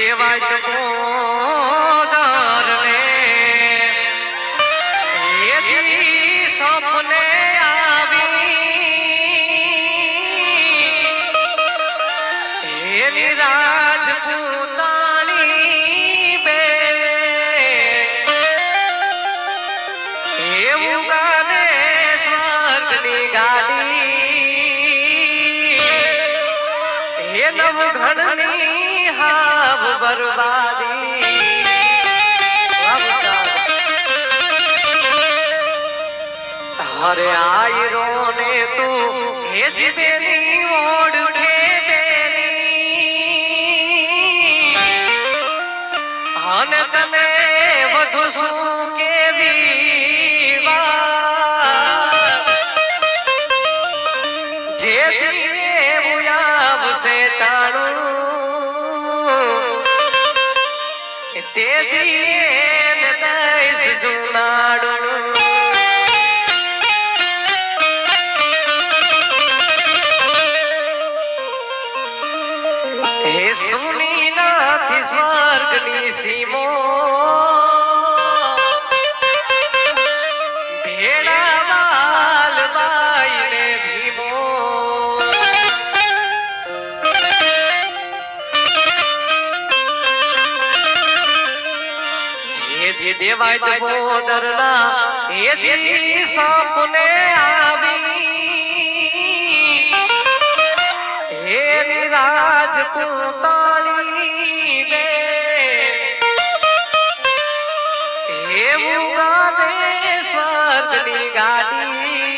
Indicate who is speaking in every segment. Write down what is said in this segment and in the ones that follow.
Speaker 1: દેવાય મોદર ને એજી સપને આવી એની રાજપૂતાણી બે એવું ગાને સ્વર્ગની ગાડી એ નવઘણની હાવ બરબાદી હરે આયરો ને તું હેજ બેની ઓળખે બેની હન તને વધુ શું કેવી વાત જે એવું આવશે તાણું તે દિયે દઈશ જુનાડું હે સુની નાથી સ્વર્ગની સીમો ભેડા વાલ બાઈને ભીમો એ જે દેવાય બોદરના એ જે સપને આવી હે રાજપૂતાણી બે એવું ગાને સ્વર્ગની ગાડી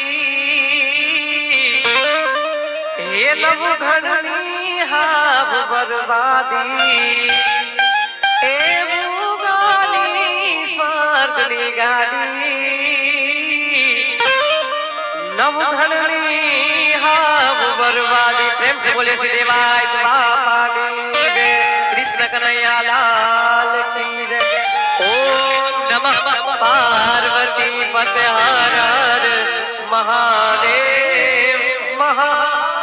Speaker 1: હે નવઘણની હાવ બરબાદી એવું ગાની સ્વર્ગની ગાડી નવઘણની હાવ बर्बादी प्रेम से बोले श्री देवाय बापा की जय कृष्ण कन्हैया लाल की जय ओम नमः पार्वती पते हर हर महादेव महादेव।